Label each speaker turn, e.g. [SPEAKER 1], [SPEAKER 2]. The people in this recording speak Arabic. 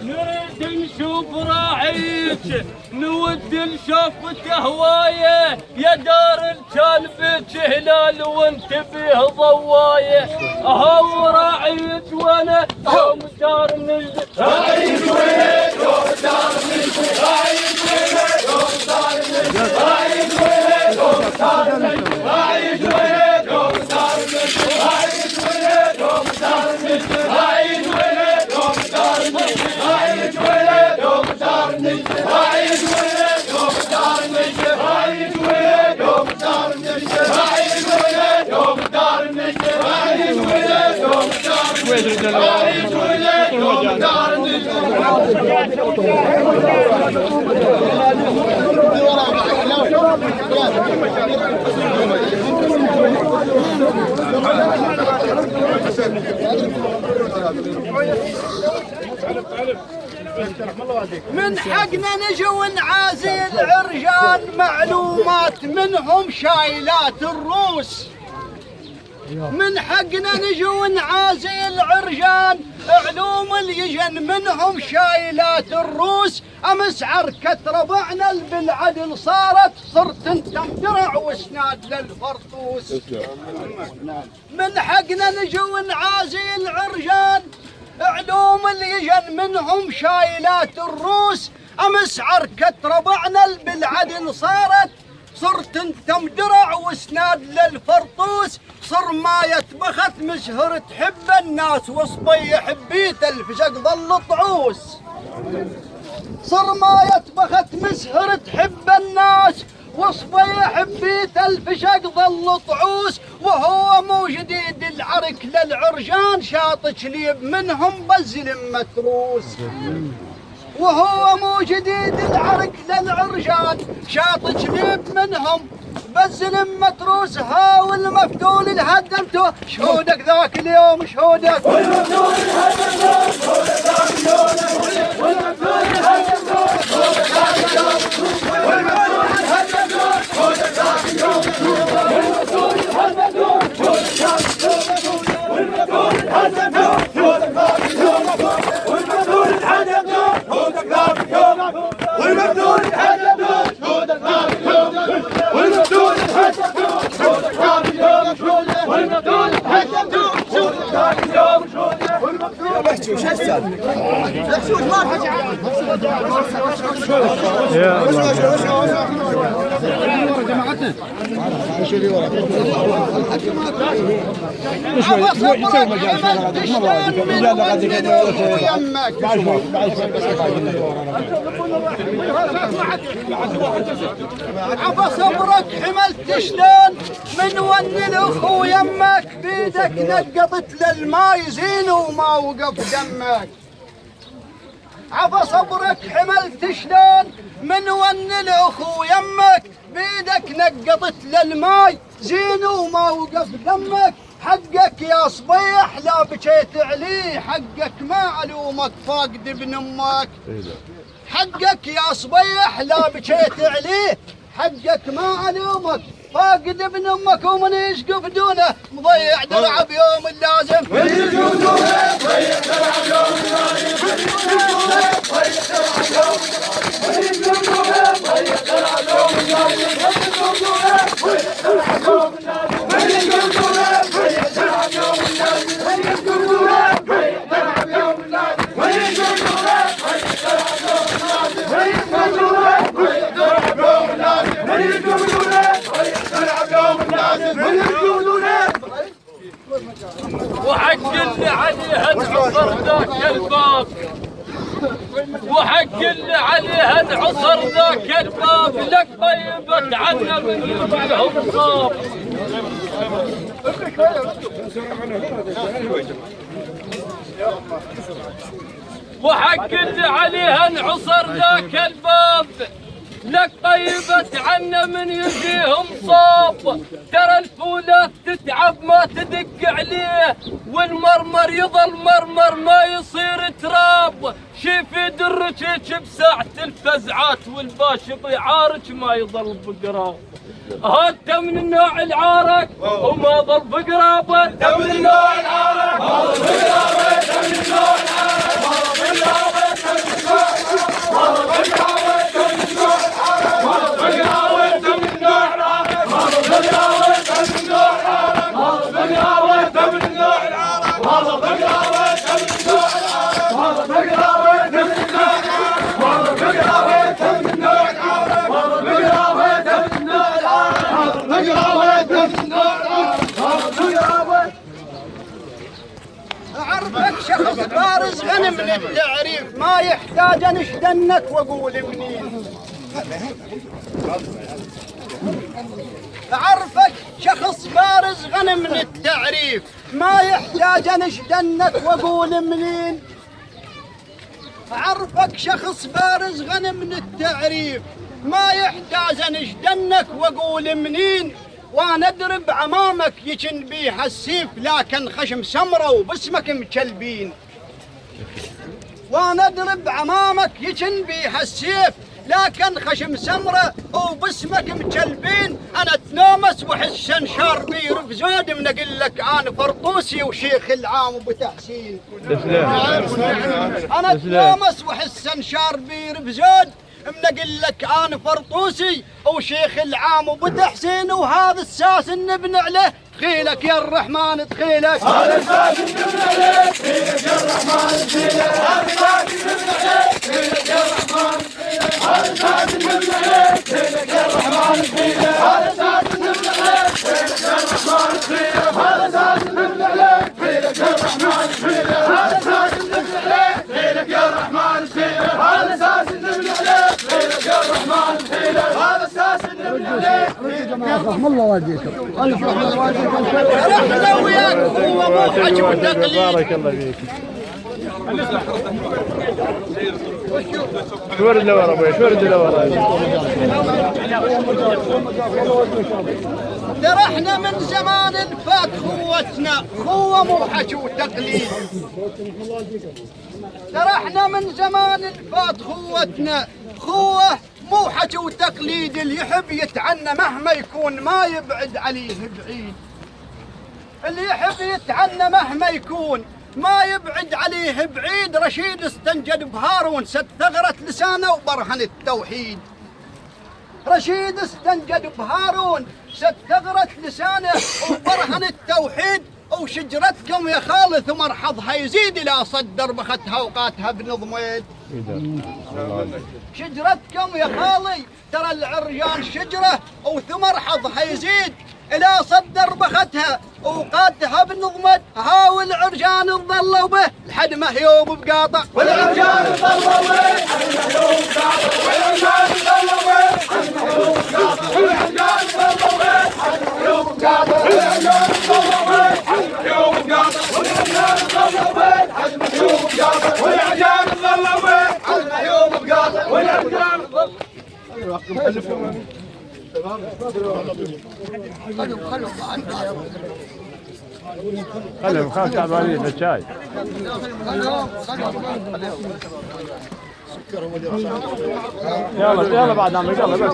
[SPEAKER 1] نريد نشوف راعيك نود نشوفك هوايه يا دار كان بك هلال وانت فيه ضوايه اهو راعيك وانا يوم دار نجد راعيك وينك يوم دار نجد راعيك وينك يوم دار نجد راعيك وينك يوم دار نجد راعيك وينك يوم دار نجد راعيك وينك يوم دار نجد راعيك وينك يوم دار نجد راعيك وينك يوم دار نجد راعيك وينك يوم دار نجد راعيك وينك يوم دار نجد راعيك وينك يوم دار نجد راعيك وينك يوم دار نجد راعيك وينك يوم دار
[SPEAKER 2] من حقنا نجي ونعازي العرجان معلومات منهم شايلات الروس من حقنا نجي ونعازي العرجان علوم اليجن منهم شايلات الروس امس عركة ربعنا بالعدل صرت انت درع واسناد للفرطوس من حقنا نجي ونعازي العرجان علوم اليجن منهم شايلات الروس امس عركة ربعنا بالعدل صرت انت مدرع واسناد للفرطوس صر ما يتبخت مشهر تحب الناس وصبي حبيت الفشق ظل طعوس صر ما يتبخت مسهر تحب الناس وصبي حبيت الفشق ظل طعوس وهو مو جديد العرك للعرجان شاط شليب منهم بزل متروس وهو مو جديد العرك للعرجان شاط شليب منهم بزل متروس هاول مفتول الهدمته شهودك ذاك اليوم شهودك والمفتول الهدمته شهودك ذاك اليوم والمفتول الهدمته شهودك ذاك اليوم والمفتول الهدمته شهودك ذاك اليوم والمفتول الهدمته شهودك ذاك اليوم والمفتول الهدمته شهودك ذاك اليوم والمفتول الهدمته شهودك ذاك اليوم والمفتول الهدمته شهودك ذاك اليوم والمفتول الهدمته شهودك ذاك اليوم والمفتول الهدمته شهودك ذاك اليوم والمفتول محشوش هسه محشوش ما حاجه جماعتنا ايش اللي ورا عفا صبرك حملت شلون من ون الاخو يمك بيدك نقطت للماي زين وما وقف دمك عفا صبرك حملت شلون من ون الاخو يمك بيدك نقطت للماي زين وما وقف دمك حقك يا صبيح لا بكيت عليه حقك ما علومك فاقد ابن امك حقك يا صبيح لا بكيت عليه حقك ما علومك فاقد ابن امك ومن يشقف دونه مضيع درع بيوم اللازم من يشقف دونه مضيع درع بيوم اللازم من يشقف دونه مضيع درع بيوم من يشقف دونه مضيع درع بيوم اللازم من يشقف دونه مضيع درع بيوم اللازم من يشقف دونه مضيع درع بيوم اللازم من يشقف دونه مضيع درع بيوم اللازم من يشقف دونه مضيع درع بيوم اللازم من يشقف دونه مضيع درع بيوم اللازم من يشقف دونه
[SPEAKER 1] وحق اللي عليها انعصر ذاك الباب وحق اللي عليها انعصر ذاك الباب لك طيبت عنا من يبعهم صاب وحق اللي عليها انعصر ذاك الباب لك طيبت عنا من يجيهم صاب ترى الفولات تتعب ما تدق عليه والمرمر يظل مرمر ما يصير تراب شيفي درجك بساعة الفزعات والباشط يعارك ما يظل بقراب هات من النوع العارك وما ظل بقرابه من النوع العارك ما ظل بقرابه من النوع العارك ما ظل بقرابه
[SPEAKER 2] بارز غنم من التعريف ما يحتاج انشدنك واقول منين. أعرفك شخص بارز غنم من التعريف ما يحتاج انشدنك واقول منين. أعرفك شخص بارز غنم من التعريف ما يحتاج انشدنك واقول منين. وانا اضرب عمامك يجن بيها السيف لكن خشم سمره وباسمك مكلبين. وانا اضرب عمامك يجن بيها السيف لكن خشم سمره وباسمك مكلبين. انا تنامس وحسن شاربي رفزود من اقول لك انا فرطوسي وشيخ العام ابو تحسين. انا تنامس وحسن شاربي رفزود من اقول لك انا فرطوسي وشيخ العام ابو تحسين. وهذا الساس نبني عليه تخيلك يا الرحمن تخيلك.
[SPEAKER 3] هذا الساس نبني عليه تخيلك يا الرحمن تخيلك. هذا الساس نبني عليه تخيلك يا الرحمن تخيلك. هذا الساس نبني عليه تخيلك يا الرحمن تخيلك. هذا الساس نبني عليه تخيلك يا الرحمن تخيلك. هذا الساس نبني عليه تخيلك يا الرحمن تخيلك. هذا الساس نبني عليه تخيلك يا الرحمن تخيلك. هذا الساس نبني عليه تخيلك يا الرحمن تخيلك. هذا الساس نبني عليه
[SPEAKER 2] رحم الله والديكم. رحنا وياك هو مو حجم التقليد.
[SPEAKER 4] بارك الله فيك. شو ورد لورا ابوي شو ورد لورا.
[SPEAKER 2] درحنا من زمان فات خوتنا خوه مو حكي وتقليد. درحنا من زمان فات خوتنا خوه مو حكي وتقليد. اللي يحب يتعنى مهما يكون ما يبعد عليه بعيد. اللي يحب يتعنى مهما يكون ما يبعد عليه بعيد. رشيد استنجد بهارون سد ثغرة لسانه وبرهن التوحيد. رشيد استنجد بهارون سد ثغرة لسانه وبرهن التوحيد. وشجرتكم يا خالد ثمر حظها يزيد إلى صدر بختها وقاتها بنظميد. شجرتكم يا خالي ترى العريان شجرة وثمر حظها يزيد إلى صدر بختها وقاتها بنظمت. هاو العرجان تظلوا به لحد ما هيوب بقاطع.
[SPEAKER 3] والعرجان تظلوا به لحد ما هيوب بقاطع. والعرجان تظلوا به لحد ما هيوب بقاطع. والعرجان تظلوا به لحد ما هيوب بقاطع. والعرجان تظلوا به لحد ما هيوب بقاطع. والعرجان تظلوا به لحد ما هيوب بقاطع. والعرجان تظلوا به لحد ما هيوب بقاطع. والعرجان
[SPEAKER 4] خلهم خاف تعبانين بالشاي. يلا بعد عمي يلا بس.